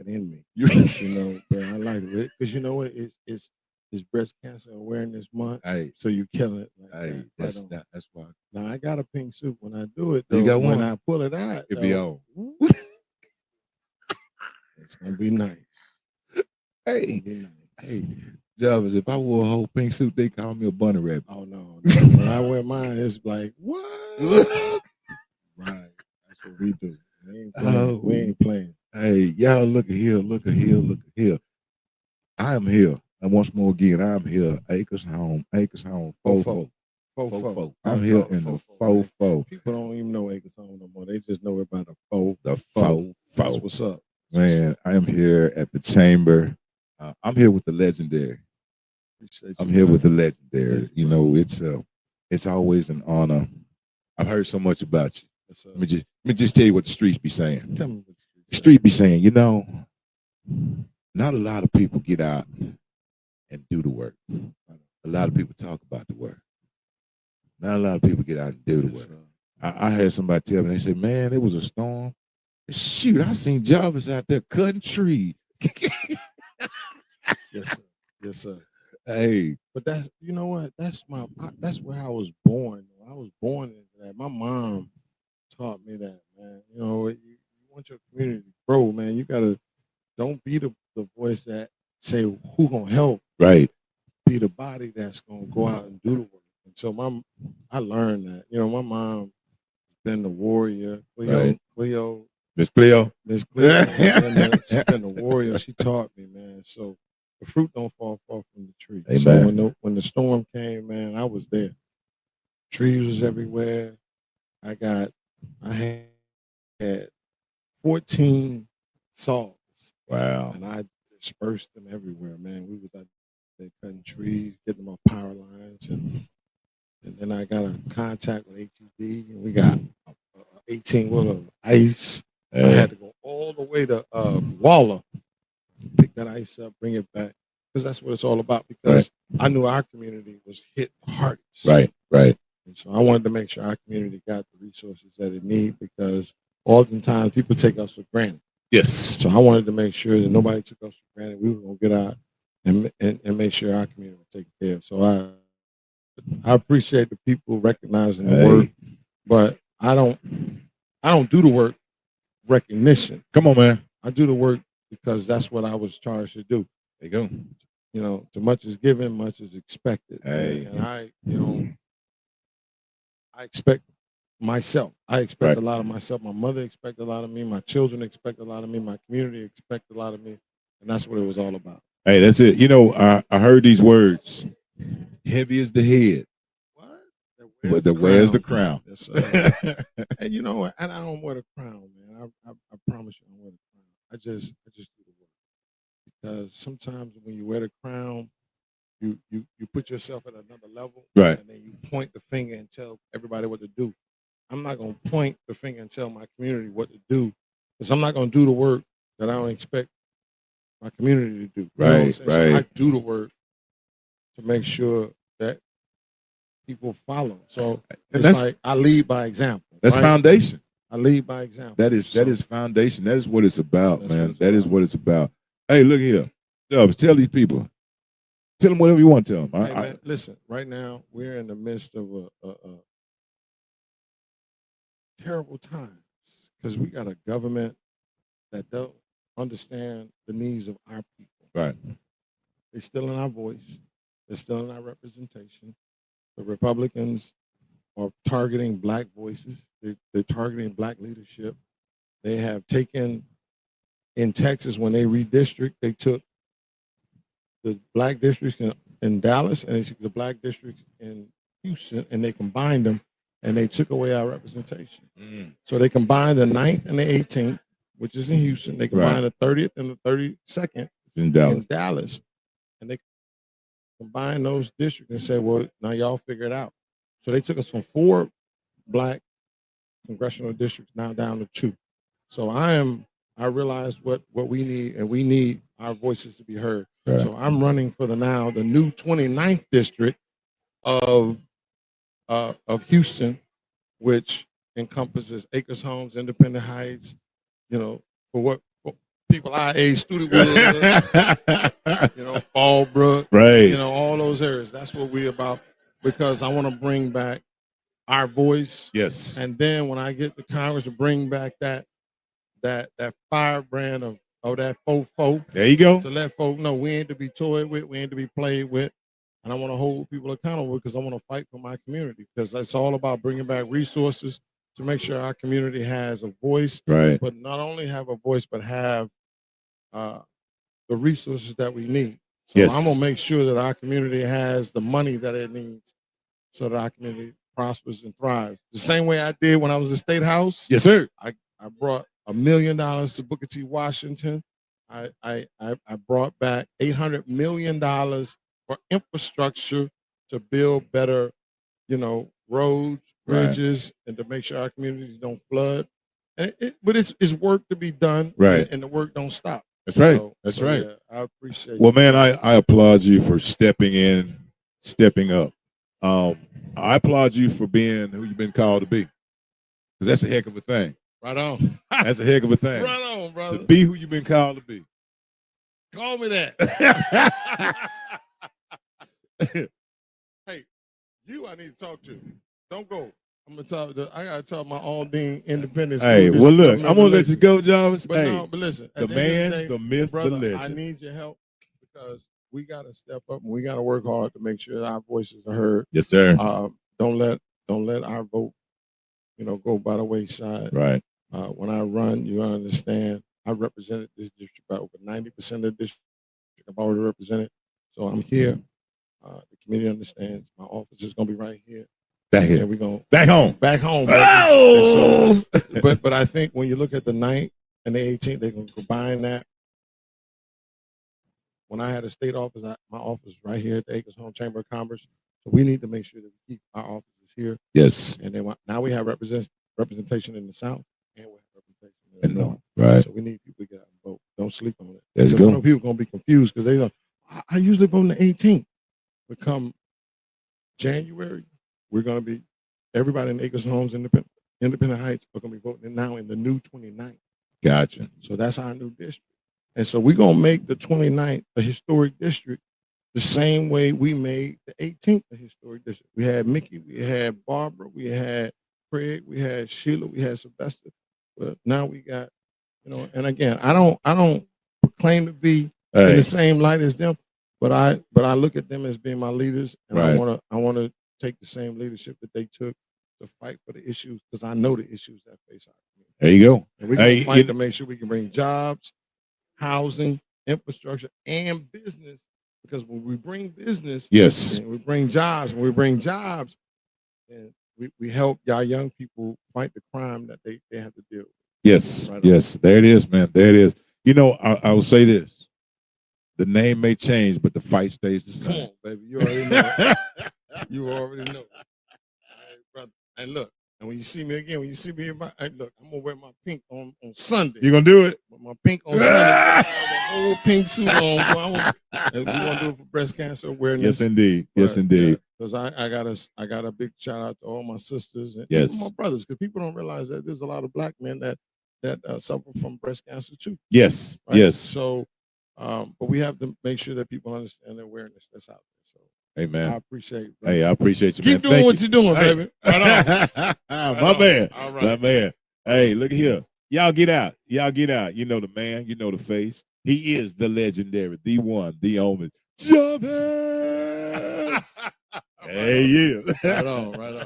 in me. You, But I like it because you know what? It's Breast Cancer Awareness Month, hey, so you killing it like hey, that. that's why. Now I got a pink suit when I do it. You Though, got when one? I pull it out, It be though, on. it's gonna be nice. Hey, Be nice. hey, Jarvis, if I wore a whole pink suit, they call me a bunny rabbit. Oh no, no. When I wear mine, it's like what? Right, that's what we do. We ain't playing. Oh. We ain't playing. Hey, y'all, look at here, look at here, look at here. I am here. And once more again, I'm here. Acres home, fofo. Fofo. I'm here in the fofo. People don't even know Acres Home no more. They just know about the fo. The That's fofo. what's up. Man, I am here at the chamber. I'm here with the legendary. Appreciate you, I'm here man. with the legendary. You know, it's always an honor. I've heard so much about you. Yes, sir. Let me just tell you what the streets be saying. Tell me what The street be saying, not a lot of people get out and do the work. A lot of people talk about the work. Not a lot of people get out and do the work. I had somebody tell me, they said, man, it was a storm. Shoot, I seen Jarvis out there cutting trees. Yes, sir. Yes, sir. Hey. But that's, you know what? That's where I was born. I was born into that. My mom taught me that, man. You want your community to grow, man. You gotta don't be the voice that say who gonna help. Right. Be the body that's gonna go out and do the work. And so I learned that. My mom been the warrior. Cleo. Miss Cleo. She's been the warrior. She taught me, man. So the fruit don't fall far from the tree. Amen. So when the storm came, man, I was there. Trees was everywhere. I had 14 saws. Wow. And I dispersed them everywhere, man. We was out there cutting trees, getting them on power lines, and then I got a contact with ATV, and we got 18-wheeler of ice. I had to go all the way to Waller, pick that ice up, bring it back, because that's what it's all about. Because I knew our community was hit hardest. Right. And so I wanted to make sure our community got the resources that it needs, because oftentimes people take us for granted. Yes. So I wanted to make sure that nobody took us for granted. We were going to get out and make sure our community was taken care of. So I appreciate the people recognizing the work, but I don't do the work recognition. Come on, man. I do the work because that's what I was charged to do. There you go. Too much is given, much is expected. Hey. And I expect myself. I expect a lot of myself. My mother expects a lot of me. My children expect a lot of me. My community expects a lot of me. And that's what it was all about. Hey, that's it. I heard these words. Heavy is the head. What? But where's the crown? Yes, sir. And you know what? And I don't wear the crown, man. I promise you I don't wear the crown. I just do the work. Because sometimes when you wear the crown, you put yourself at another level. Right. And then you point the finger and tell everybody what to do. I'm not going to point the finger and tell my community what to do, because I'm not going to do the work that I don't expect my community to do. Right. So I do the work to make sure that people follow. So it's like I lead by example. That's foundation. I lead by example. That is foundation. That is what it's about, man. That is what it's about. Hey, look here. Dubs, tell these people. Tell them whatever you want to tell them. Hey, man, listen, right now we're in the midst of a terrible times, because we got a government that don't understand the needs of our people. Right. They're stealing our voice. They're stealing our representation. The Republicans are targeting black voices. They're targeting black leadership. They have taken, in Texas, when they redistrict, they took the black districts in Dallas and they took the black districts in Houston, and they combined them, and they took away our representation. So they combined the 9th and the 18th, which is in Houston. They combined the 30th and the 32nd in Dallas. And they combined those districts and said, well, now y'all figure it out. So they took us from 4 black congressional districts now down to 2. So I realized what we need, and we need our voices to be heard. Right. So I'm running for the new 29th district of Houston, which encompasses Acres Homes, Independent Heights, for people our age, Studewood, Fallbrook, Right. all those areas. That's what we're about, because I want to bring back our voice. Yes. And then when I get to Congress, to bring back that firebrand of that fofo. There you go. To let folk know we ain't to be toyed with, we ain't to be played with. And I want to hold people accountable, because I want to fight for my community, because that's all about bringing back resources to make sure our community has a voice. Right. But not only have a voice, but have the resources that we need. So Yes. I'm going to make sure that our community has the money that it needs so that our community prospers and thrives. The same way I did when I was in State House. Yes, sir. I brought $1 million to Booker T. Washington. I brought back $800 million for infrastructure to build better, roads, bridges, and to make sure our communities don't flood. And but it's work to be done, right? And the work don't stop. That's right. That's right. Yeah, I appreciate. Well, man, I applaud you for stepping in, stepping up. I applaud you for being who you've been called to be, because that's a heck of a thing. Right on. That's a heck of a thing. Right on, brother. To be who you've been called to be. Call me that. Hey, I need to talk to. Don't go. I'm gonna talk. I gotta talk my Aldine Independence. Hey, well, look, I'm gonna let you go, Jarvis. But hey, no, but listen, the man, the myth, brother, the legend. I need your help, because we gotta step up and we gotta work hard to make sure our voices are heard. Yes, sir. Don't let our vote, go by the wayside. Right. When I run, you understand, I represented this district by over 90% of the district. I've already represented, so I'm here. The community understands. My office is gonna be right here. Back here. And we're going back home. Back home. Oh! So, but I think when you look at the 9th and the 18th, they're gonna combine that. When I had a state office, my office is right here at the Acres Home Chamber of Commerce. So we need to make sure that we keep our offices here. Yes. And then now we have representation in the South, and we have representation in the North. Right. So we need people to get out and vote. Don't sleep on it. That's good. I know good. people are gonna be confused, because they go, I usually vote on the 18th. But come January, we're gonna be, everybody in Acres Homes, Independent Heights are gonna be voting now in the new 29th. Gotcha. So that's our new district. And so we're gonna make the 29th a historic district the same way we made the 18th a historic district. We had Mickey, we had Barbara, we had Craig, we had Sheila, we had Sylvester. But now we got, and again, I don't proclaim to be in the same light as them, but I look at them as being my leaders, and right. I wanna take the same leadership that they took to fight for the issues, because I know the issues that face our community. There you go. And we're gonna fight to make sure we can bring jobs, housing, infrastructure, and business. Because when we bring business, yes, and we bring jobs, and we help our young people fight the crime that they have to deal with. Yes, right yes, there it is, man. There it is. I will say this: the name may change, but the fight stays the same. Come on, baby, you already know. You already know. All right, brother. And look, and when you see me again, look, I'm gonna wear my pink on Sunday. You gonna do it? With my pink on Sunday. I have a whole pink suit on. And we're gonna do it for breast cancer awareness. Yes, indeed. Yes, indeed. Because I got a big shout out to all my sisters and yes, my brothers, because people don't realize that there's a lot of black men that suffer from breast cancer too. Yes, right? Yes. So, but we have to make sure that people understand the awareness that's out there. So. Amen. I appreciate it. Hey, I appreciate you, man. Keep doing what you're doing, baby. Right my man. All right. My man. Hey, look here. Y'all get out. Y'all get out. You know the man. You know the face. He is the legendary, the one, the only. Jarvis. Hey, yeah. Right on. All right.